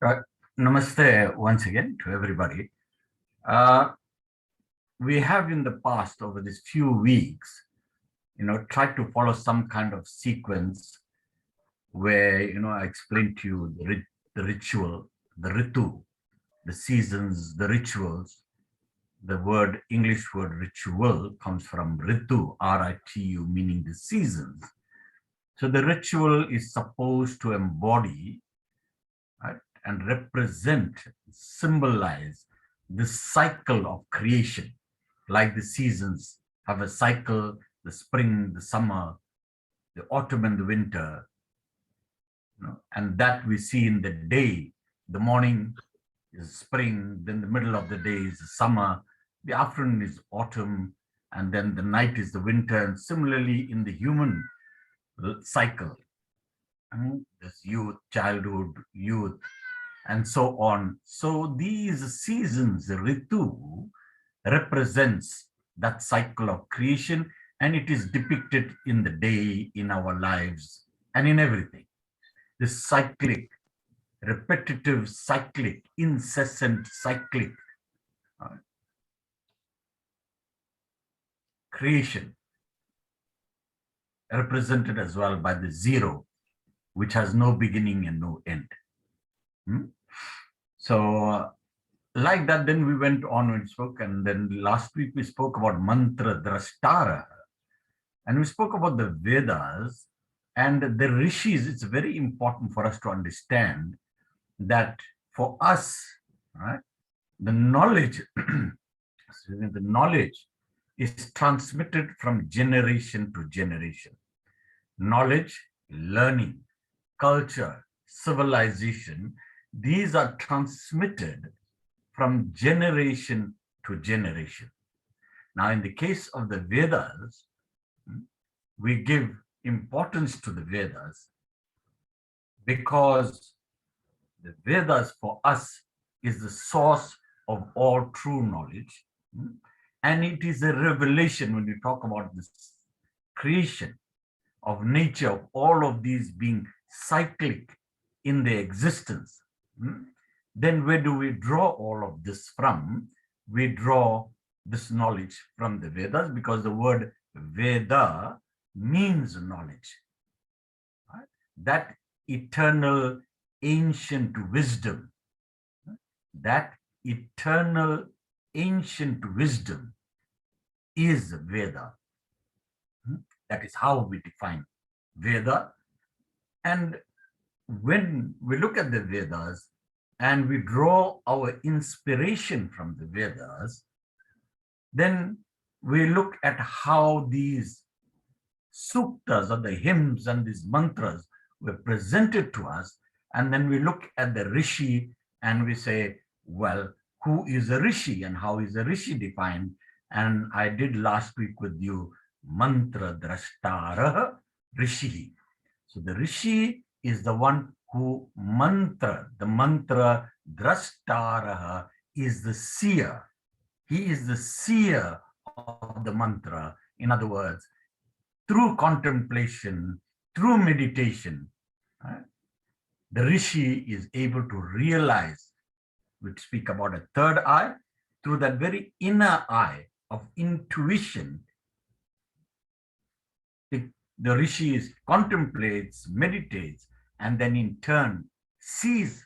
Uh, Namaste once again to everybody. Uh, we have in the past, over these few weeks, tried to follow some kind of sequence where, I explained to you the ritual, the ritu, the seasons, the rituals. The English word ritual comes from ritu, R-I-T-U, meaning the seasons. So the ritual is supposed to embody, right, and represent, symbolize the cycle of creation, like the seasons have a cycle: the spring, the summer, the autumn, and the winter. And that we see in the day. The morning is spring, then the middle of the day is summer, the afternoon is autumn, and then the night is the winter. And similarly, in the human cycle, there's youth, childhood, youth, and so on. So these seasons, Ritu, represents that cycle of creation, and it is depicted in the day, in our lives, and in everything. This cyclic, repetitive, cyclic, incessant, cyclic creation, represented as well by the zero, which has no beginning and no end. So like that, then we went on and spoke, and then last week we spoke about mantra drashtara, and we spoke about the Vedas and the rishis. It's very important for us to understand that for us, right, the knowledge, the knowledge is transmitted from generation to generation. Knowledge, learning, culture, civilization, these are transmitted from generation to generation. Now, in the case of the Vedas, we give importance to the Vedas because the Vedas for us is the source of all true knowledge. And it is a revelation when we talk about this creation of nature, of all of these being cyclic in their existence. Then where do we draw all of this from? We draw this knowledge from the Vedas, because the word Veda means knowledge. Right? That eternal ancient wisdom, that eternal ancient wisdom is Veda. That is how we define Veda. And when we look at the Vedas and we draw our inspiration from the Vedas, then we look at how these suktas or the hymns and these mantras were presented to us. And then we look at the rishi and we say, well, who is a rishi and how is a rishi defined? And I did last week with you, mantra drashtara rishi. So the rishi is the one who the mantra drashtara is the seer. He is the seer of the mantra. In other words, through contemplation, through meditation, the rishi is able to realize. We speak about a third eye. Through that very inner eye of intuition, the rishi contemplates, meditates, and then in turn sees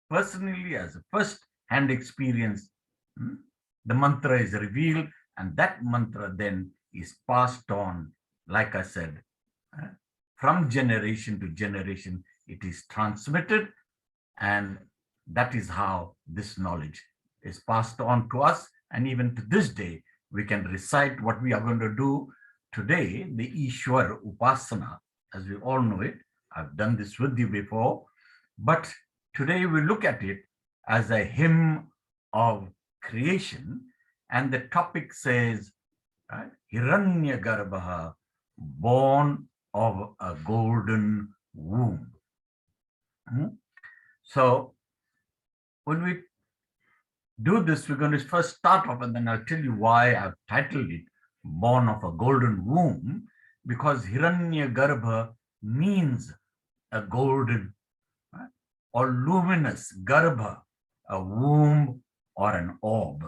personally as a first-hand experience. The mantra is revealed, and that mantra then is passed on, like I said, from generation to generation. It is transmitted, and that is how this knowledge is passed on to us. And even to this day, we can recite what we are going to do today, the Ishwar Upasana, as we all know it. I've done this with you before, but today we look at it as a hymn of creation. And the topic says, Hiranyagarbha, born of a golden womb. So when we do this, we're going to first start off, and then I'll tell you why I've titled it Born of a Golden Womb, because Hiranyagarbha means a golden. or luminous, garbha, a womb or an orb.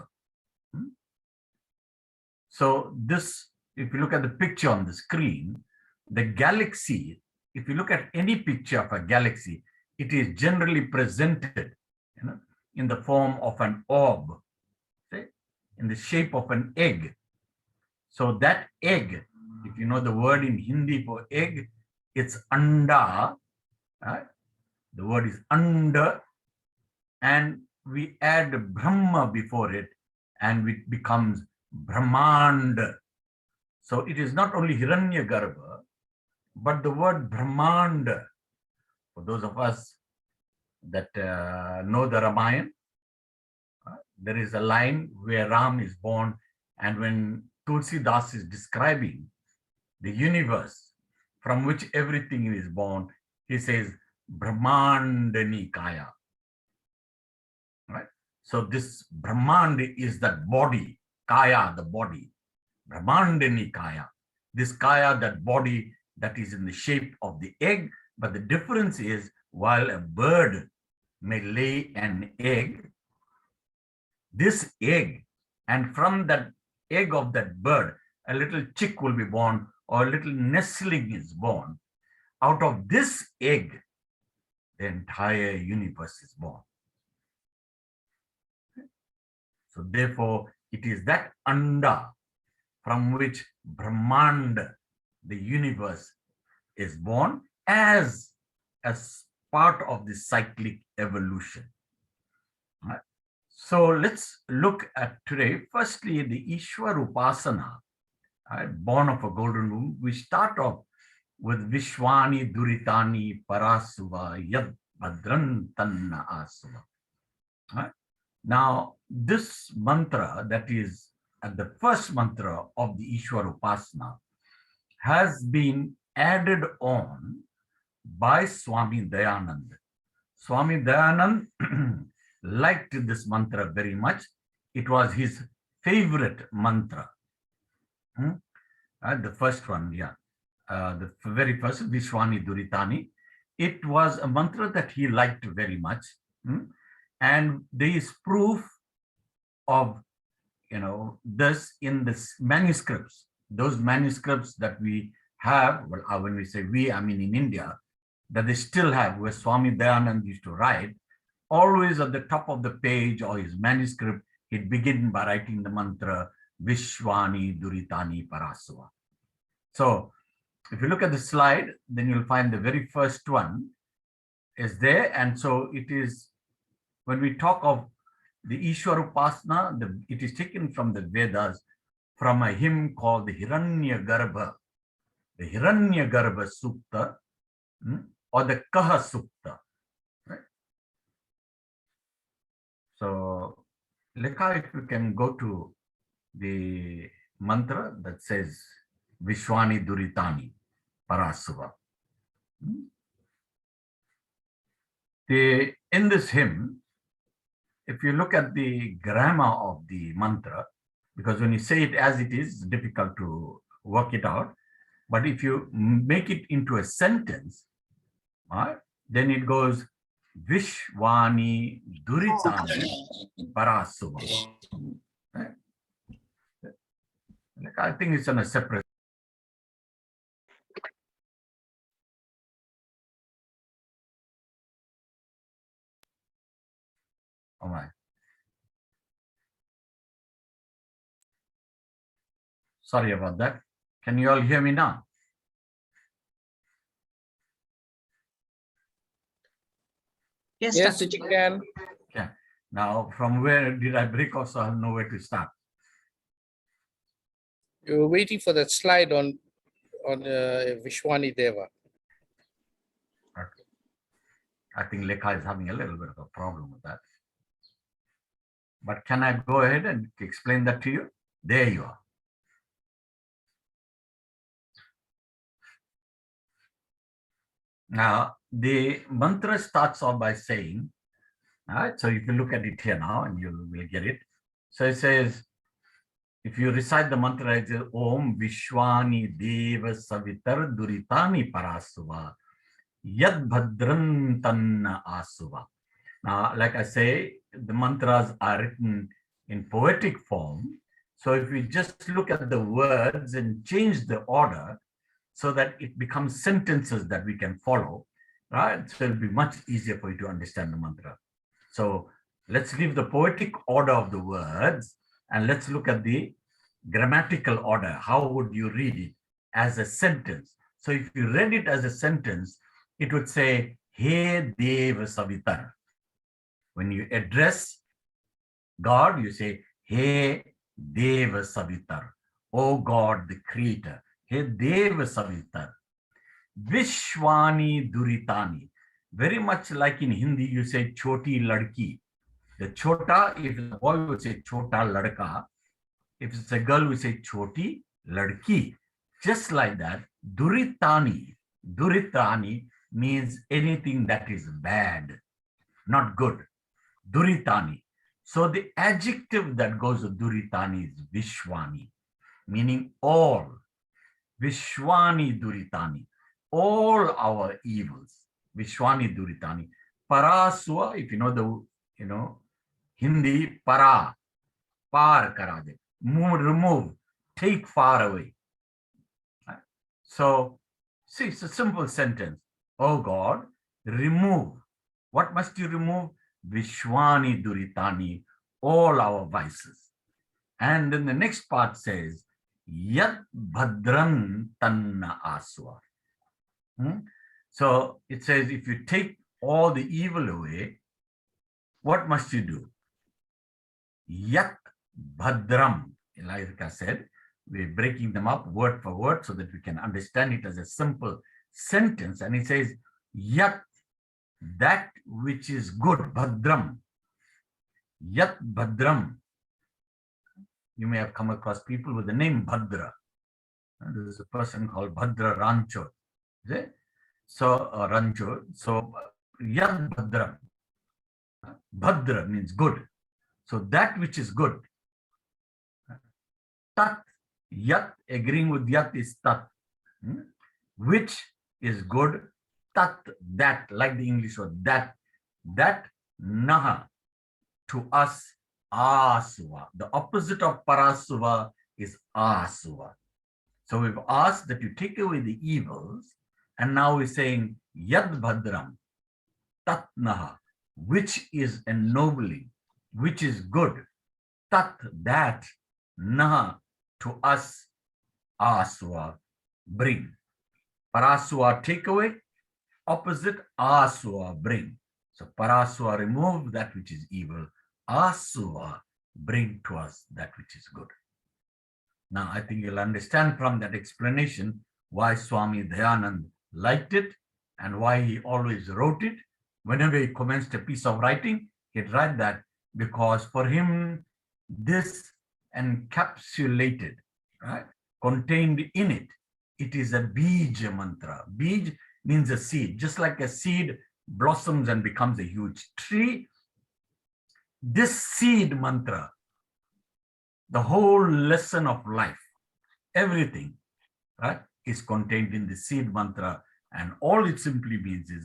So this, if you look at the picture on the screen, the galaxy, if you look at any picture of a galaxy, it is generally presented, in the form of an orb, see, in the shape of an egg. So that egg, if you know the word in Hindi for egg, it's anda. Right? The word is anda, and we add Brahma before it, and it becomes Brahmand. So it is not only Hiranyagarbha, but the word Brahmand, for those of us that know the Ramayana, there is a line where Ram is born, and when Tulsidas is describing the universe from which everything is born, he says, Brahmandani Kaya. Right? So this Brahmand is that body, Kaya, the body. Brahmandani Kaya. This Kaya, that body that is in the shape of the egg, but the difference is, while a bird may lay an egg, this egg, and from that egg of that bird, a little chick will be born, or a little nestling is born. Out of this egg, the entire universe is born. So therefore, it is that anda from which Brahmand, the universe, is born as part of the cyclic evolution. Right? So let's look at today, firstly, the Ishwar Upasana, born of a golden womb. We start off with Vishwani Duritani Parasuva Yad Bhadran Tanna Asuva. Right? Now, this mantra, that is the first mantra of the Ishwar Upasana, has been added on by Swami Dayanand. Swami Dayanand liked this mantra very much. It was his favorite mantra. The first one, the very first, Vishwani Duritani. It was a mantra that he liked very much. And there is proof of, this in the manuscripts. Those manuscripts that we have, well, when we say we, I mean in India, that they still have, where Swami Dayanand used to write, always at the top of the page or his manuscript, he'd begin by writing the mantra, Vishwani Duritani Parasuva. So if you look at the slide, then you'll find the very first one is there. And so it is, when we talk of the Ishwar Upasana, it is taken from the Vedas, from a hymn called the Hiranyagarbha, the Hiranyagarbha Sukta, or the Kaha Sukta. Right? So, Lekha, if you can go to the mantra that says Vishwani Duritani Parasuva. In this hymn, if you look at the grammar of the mantra, because when you say it as it is, it's difficult to work it out. But if you make it into a sentence, right, then it goes Vishwani Duritani Parasuva. Right? I think it's on a separate. All right. Sorry about that. Can you all hear me now? Yes, Yes, Dr. you can. Yeah. Now, from where did I break off? So I know where to start. You were waiting for that slide on Vishwani Deva. Okay. I think Lekha is having a little bit of a problem with that. But can I go ahead and explain that to you? There you are. Now, the mantra starts off by saying, all right, so if you look at it here now, and you will get it. So it says, if you recite the mantra, it says, Om Vishwani Deva Savitar Duritani Parasuva Yad bhadram tanna asuva. Now, like I say, the mantras are written in poetic form. So if we just look at the words and change the order so that it becomes sentences that we can follow, right? So it'll be much easier for you to understand the mantra. So let's leave the poetic order of the words and let's look at the grammatical order. How would you read it as a sentence? So if you read it as a sentence, it would say, He Deva Savitar. When you address God, you say, He Deva Savitar. O God, the Creator. He Deva Savitar. Vishwani Duritani. Very much like in Hindi, you say Choti Ladki. The Chota, if it's a boy, we say Chota Ladka. If it's a girl, we say Choti Ladki. Just like that, Duritani. Duritani means anything that is bad, not good. Duritani. So the adjective that goes with Duritani is Vishwani, meaning all. Vishwani Duritani. All our evils. Vishwani Duritani. Paraswa, if you know the, Hindi, para, par karade. Move, remove, take far away. So, see, it's a simple sentence. Oh God, remove. What must you remove? Vishwani Duritani, all our vices. And then the next part says, Yat Bhadran Tanna Aswa. So it says, if you take all the evil away, what must you do? Yat Bhadram. Like I said, we're breaking them up word for word so that we can understand it as a simple sentence. And it says, Yat, that which is good, Bhadram. Yat Bhadram. You may have come across people with the name Bhadra. There is a person called Bhadra Rancho. So, Rancho. So, Yat Bhadram. Bhadra means good. So, that which is good. Tat, Yat, agreeing with Yat is Tat. Which is good. Tat, that, like the English word, that Naha, to us, Asuva. The opposite of Parasuva is Asuva. So we've asked that you take away the evils, and now we're saying Yad Bhadram, Tat Naha, which is ennobling, which is good. Tat, that, Naha, to us, Aswa, bring. Paraswa, take away. Opposite, Aswa, bring. So Paraswa, remove that which is evil. Aswa, bring to us that which is good. Now, I think you'll understand from that explanation why Swami Dayanand liked it and why he always wrote it. Whenever he commenced a piece of writing, he'd write that because for him, this encapsulated, right, contained in it, it is a bija mantra. Bij means a seed. Just like a seed blossoms and becomes a huge tree, this seed mantra, the whole lesson of life, everything, right, is contained in the seed mantra. And all it simply means is,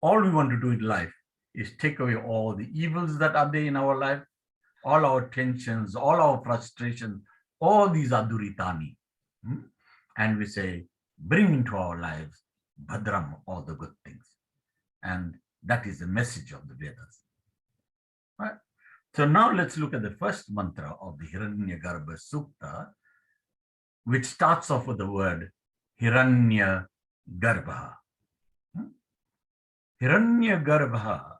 all we want to do in life is take away all the evils that are there in our life, all our tensions, all our frustrations, all these are duritani. And we say, bring into our lives, Bhadram, all the good things. And that is the message of the Vedas. Right? So now let's look at the first mantra of the Hiranyagarbha Sukta, which starts off with the word Hiranyagarbha. Hiranyagarbha,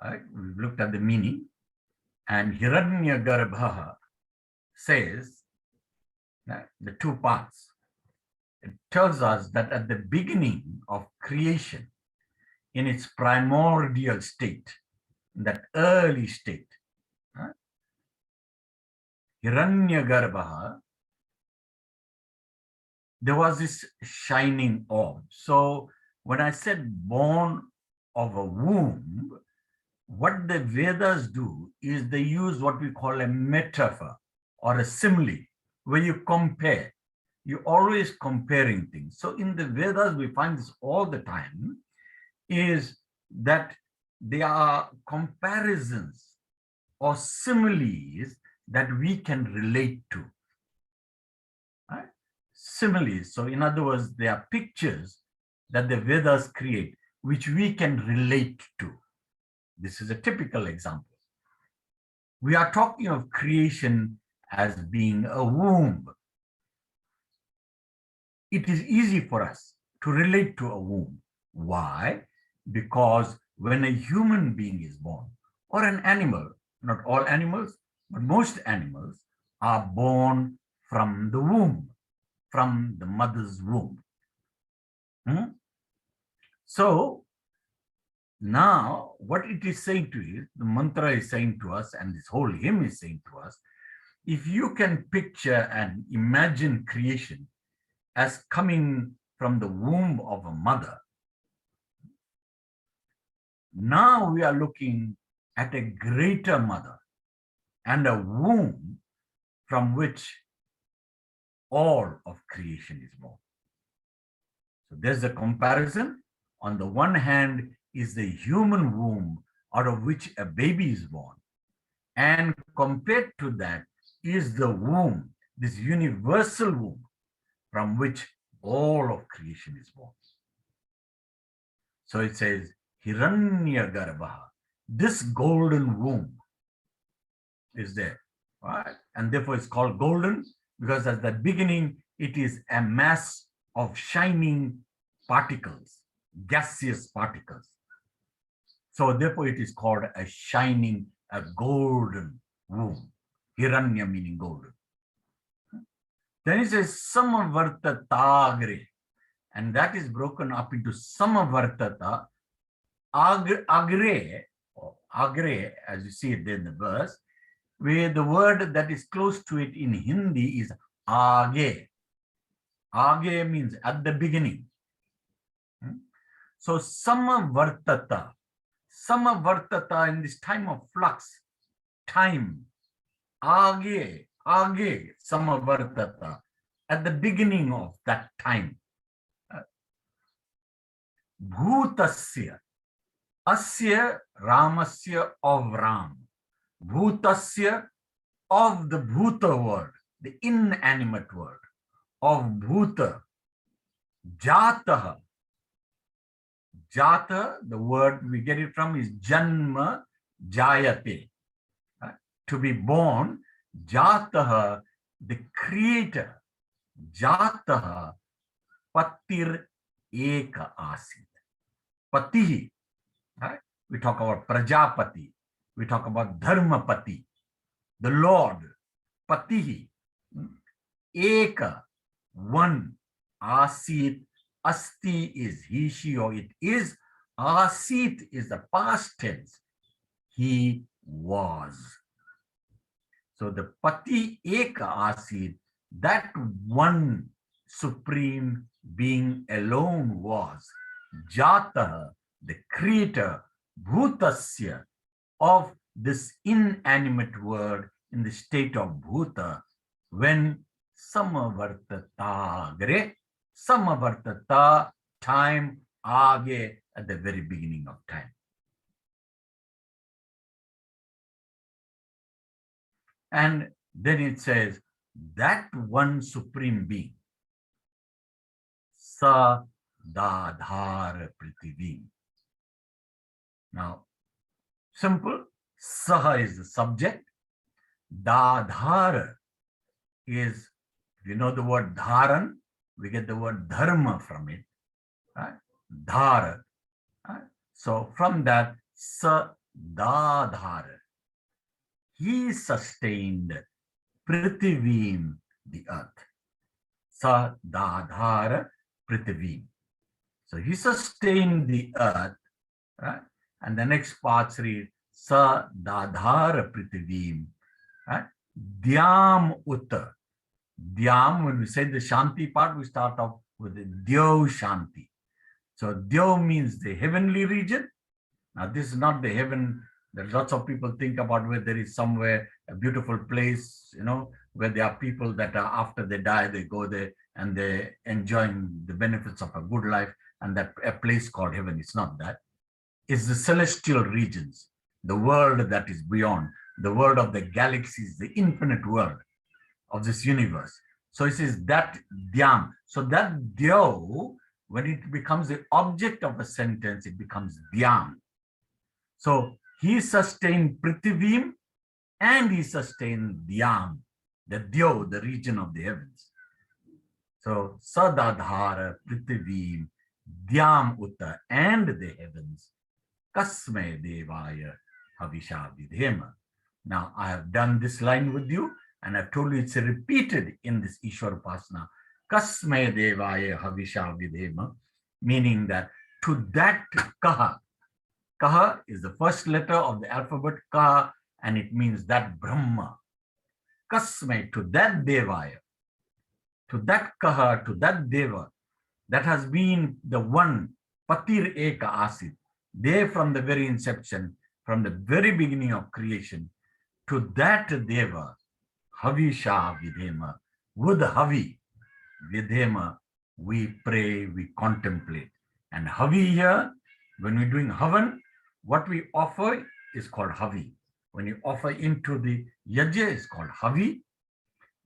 right? We've looked at the meaning, and Hiranyagarbha says the two parts. It tells us that at the beginning of creation, in its primordial state, that early state, Hiranyagarbha, there was this shining orb. So when I said born of a womb, what the Vedas do is they use what we call a metaphor or a simile, where you compare. you're always comparing things. So in the Vedas, we find this all the time, is that there are comparisons or similes that we can relate to. Right? Similes. So in other words, there are pictures that the Vedas create, which we can relate to. This is a typical example. We are talking of creation as being a womb. It is easy for us to relate to a womb. Why? Because when a human being is born, or an animal, not all animals, but most animals are born from the womb, from the mother's womb. So now what it is saying to you, the mantra is saying to us, and this whole hymn is saying to us, if you can picture and imagine creation as coming from the womb of a mother, now we are looking at a greater mother and a womb from which all of creation is born. So there's a comparison. On the one hand is the human womb out of which a baby is born. And compared to that is the womb, this universal womb from which all of creation is born. So it says, Hiranyagarbha, this golden womb is there, right? And therefore it's called golden because at the beginning it is a mass of shining particles, gaseous particles. So therefore it is called a shining, a golden womb. Hiranya meaning golden. Then it says samavartatagre, and that is broken up into samavartata, agre, or agre, as you see it there in the verse, where the word that is close to it in Hindi is age. Age means at the beginning. So samavartata in this time of flux, time, age samavartata, at the beginning of that time. Bhutasya, asya ramasya, of Ram. Bhutasya, of the bhuta word, the inanimate word, of bhuta. Jataha. Jata, the word we get it from is janma jayate, to be born. Jataha, the creator. Jataha patir eka asit. Patihi, right? We talk about Prajapati. We talk about Dharmapati, the Lord. Patihi, eka, one. Asit, asti is he, she, or it is. Asit is the past tense. He was. So the Pati Eka Asit, that one supreme being alone was. Jata, the creator, Bhutasya, of this inanimate word in the state of Bhuta, when Samavartatagre, Samavartata, time, age, at the very beginning of time. And then it says, that one supreme being, Sa Dadhar Prithvi. Now, simple, Saha is the subject, Dadhar is, you know the word Dharan, we get the word Dharma from it, right? Dhara. Right? So from that, Sa Dadhar, he sustained Prithivim, the earth. Sa Dadhara Prithivim. So he sustained the earth, right? And the next parts read Sa Dadhara Prithivim, right? Dhyam Utta. Dhyam, when we say the Shanti part, we start off with the Dyo Shanti. So Dyo means the heavenly region. Now this is not the heaven that lots of people think about, where there is somewhere a beautiful place, you know, where there are people that are, after they die, they go there and they're enjoying the benefits of a good life, and that a place called heaven. It's not that. It's the celestial regions, the world that is beyond, the world of the galaxies, the infinite world of this universe. So it says that dhyam. So that dhyo, when it becomes the object of a sentence, it becomes dhyam. So he sustained Prithivim and he sustained dhyam, the dhyo, the region of the heavens. So sadadhara Prithivim, dhyam uta, and the heavens. Kasme devaya havisha vidhema. Now I have done this line with you, and I've told you it's repeated in this Ishwar Upasana. Kasme devaya havisha vidhema, meaning that to that kaha. Kaha is the first letter of the alphabet kaha, and it means that Brahma. Kasme, to that devaya, to that kaha, to that deva, that has been the one, patir eka asit, there from the very inception, from the very beginning of creation, to that deva, havisha vidhema, with havi, vidhema, we pray, we contemplate. And havi here, when we're doing havan, what we offer is called havi. When you offer into the yajna, it's called havi.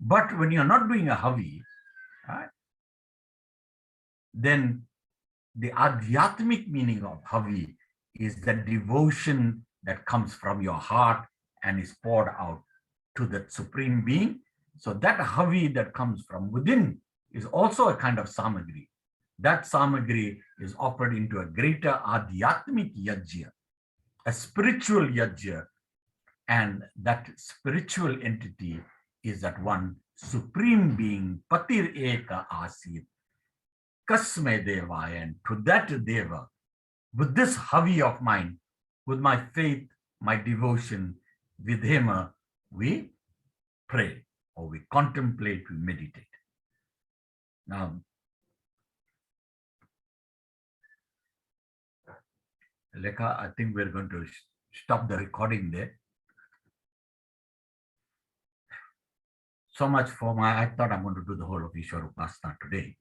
But when you're not doing a havi, right, then the adhyatmic meaning of havi is the devotion that comes from your heart and is poured out to that supreme being. So that havi that comes from within is also a kind of samagri. That samagri is offered into a greater adhyatmic yajna, a spiritual yajna, and that spiritual entity is that one supreme being, patir eka asit, kasme devaya, and to that deva, with this havi of mine, with my faith, my devotion, with him, we pray, or we contemplate, we meditate. Now, Lekha, I think we're going to stop the recording there. So much for I thought I'm going to do the whole of Viśeṣa Upasana today.